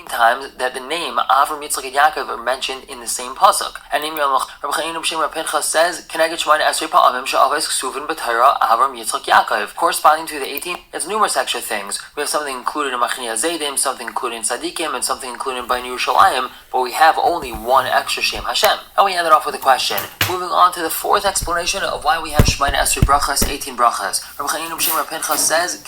times that the name Avram, Yitzchak, and Yaakov are mentioned in the same pasuk. And Rabbi says, corresponding to the 18, it's numerous extra things. We have something included in Machnia Zaydim, something included in Tzadikim, and something included in Yerushalmi, but we have only one extra Shem Hashem. And we ended off with a question. Moving on to the fourth explanation of why we have Shemona Esrei Brachas, 18 brachas. Rabbi says,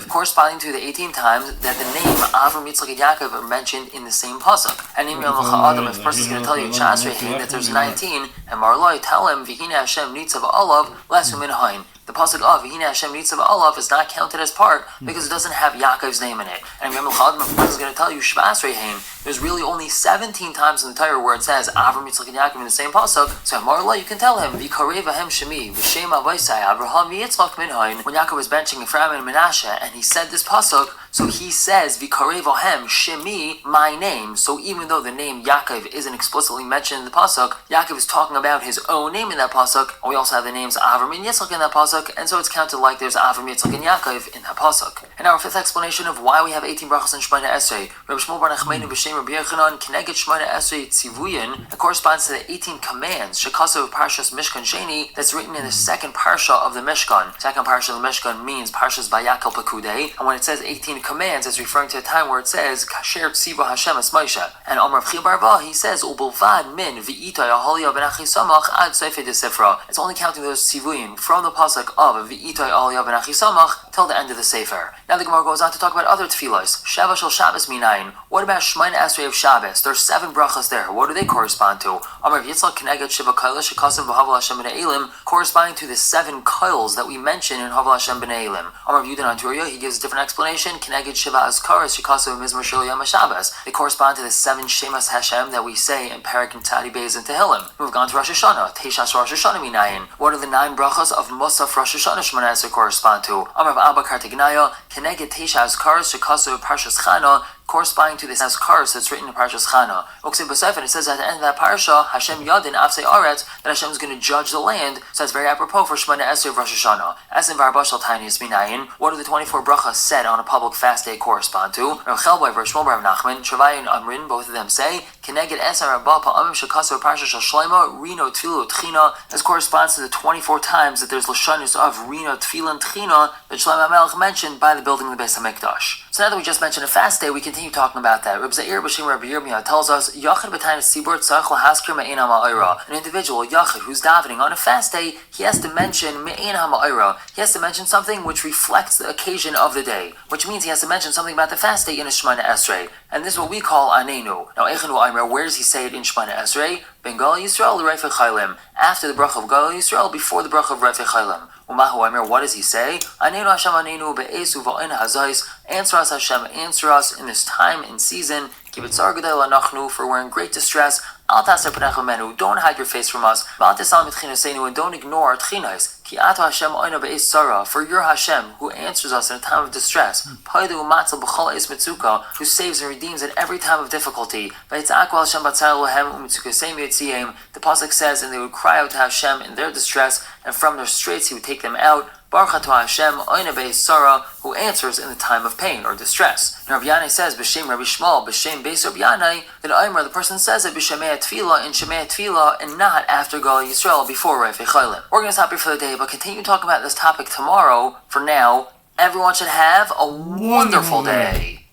corresponding to the 18 times that the name Avram, Yitzchak, and Yaakov are mentioned in the same pasuk. And if a person is going to tell you that there's 19, and Marloi tell him V'hine Hashem Nitzav Olav Lesu Min Hain. The pasuk of V'hine Hashem Nitzav Olav is not counted as part because it doesn't have Yaakov's name in it. And if a person is going to tell you Shvasrei Hain, there's really only 17 times in the Torah where it says Avram, Yitzchak, and Yaakov in the same pasuk. So Marla, you can tell him V'karei Vahem Shemi V'Shem Avaisai Avraham V'Yitzchak Min Hain. When Yaakov was benching Ephraim and Menashe, and he said this pasuk, so he says V'karei Vahem Shemi, my name. So even though the name Yaakov isn't explicitly mentioned in the pasuk, Yaakov is talking about his own name in that pasuk. And we also have the names Avram and Yitzchak in that pasuk, and so it's counted like there's Avram, Yitzchak, and Yaakov in that pasuk. And our fifth explanation of why we have 18 brachas in Shemona Esrei, Rabbi Shmuel Bar Nachmanu b'Shem Rabbi Yochanan Keneged Shemona Esrei Tzivuyin, it corresponds to the 18 commands Shekasav of Parshas Mishkan Sheni that's written in the second parsha of the Mishkan. Second parsha of the Mishkan means Parshas Vayakel Pekudei, and when it says 18 commands, it's referring to a time where it says Kasher Tziva Hashem Es Moshe. And Amar V'chi Barva, he says Ubulvad Min V'itay Ahalia Ben Achisamach Ad Seifei de Sifra. It's only counting those tzivuyim from the pasuk of V'itay Ahalia Ben Achisamach till the end of the Sefer. Now the Gemara goes on to talk about other tefillos. Sheva Shel Shabbos Minayin. What about Shemona Esrei of Shabbos? There's 7 brachas there. What do they correspond to? Amar Yitzchak Keneged Shiva Kailas Shekasav V'Haval Hashem B'nei Elim, corresponding to the 7 koils that we mention in Haval Hashem B'nei Elim. Amar Yudan Anturia, he gives a different explanation. Keneged Shiva Azkaras Shekasav Mizmor Shel Yom HaShabbos. They correspond to the 7 Shemas Hashem that we say in Perek and Tzadi Beis and Tehillim. We've gone to Rosh Hashanah. Teishas Rosh Hashanah Minayin. What are the 9 brachas of Musaf Rosh Hashanah Shemona Esrei correspond to? Amar Abba Kartignaya Keneged Teishas Karas Shekasav Parshas Chana, corresponding to this Azkaras that's written in Parshas Chana. Uksiv B'Sefer, it says at the end of that parsha, Hashem Yadin Afsei Aretz, that Hashem is going to judge the land. So that's very apropos for Shemona Esrei of Rosh Hashanah. As in Varbashal Tinius Minayin, what are the 24 brachas said on a public fast day correspond to? Rav Chelbai Rav Shmuel Bar Nachman, Shavai and Amrin, both of them say, Keneged Esar Rabba Pa'amim Shekasav Parsha Shel Shlomo, Rino Tfilu Tchina. This corresponds to the 24 times that there's Lashonos of Rino Tfilu and Tchina that Shlomo HaMelech mentioned by the building of the Beis HaMikdash. So now that we just mentioned a fast day, we continue talking about that. Rabbi Zair B'Shem Rabbi Yirmiyah tells us, Yachid B'Tayin Sibur Tzarech L'Haskir Me'ein HaMa'ira. An individual, Yachid, who's davening on a fast day, he has to mention Me'ein HaMa'ira. He has to mention something which reflects the occasion of the day, which means he has to mention something about the fast day in a Shemona Esrei. And this is what we call Anenu. Now, Eichenu Aimer, where does he say it in Shemona Esrei? Ben Gal Yisrael L'Reifei Chaylim. After the bracha of Gal Yisrael, before the bracha of Reifei Chaylim. Umahu Aimer, what does he say? Anenu Hashem Anenu Be'esu Va'in Hazais. Answer us, Hashem, answer us in this time and season. Kibitzar Gedei Lanachnu, for we're in great distress. Al Taser P'necha Menu, don't hide your face from us. V'al Tesal Mitchinosenu, and don't ignore our tchinos. Ki Ato Hashem Oina Be'es Sarah, for you're Hashem, who answers us in a time of distress. Paidu Umatzal B'chol Eis Mitzuka, who saves and redeems in every time of difficulty. V'yitz'aku Hashem Batzar Lohem U'mitzukasem Yitziyim. The pasuk says, and they would cry out to Hashem in their distress, and from their straits he would take them out. Baruch Atah Hashem Oina Be'es Sarah, who answers in the time of pain or distress. And Rabbi Yanai says, B'Shem Rabbi Shmuel, B'Shem Beis Rabbi Yanai, that Omer, the person says it B'Shemei Tefillah in Shemei Tefillah, and not after Gal Yisrael, before Reifei Chaylim. We're going to stop here for the day, but continue talking about this topic tomorrow. For now, everyone should have a wonderful day.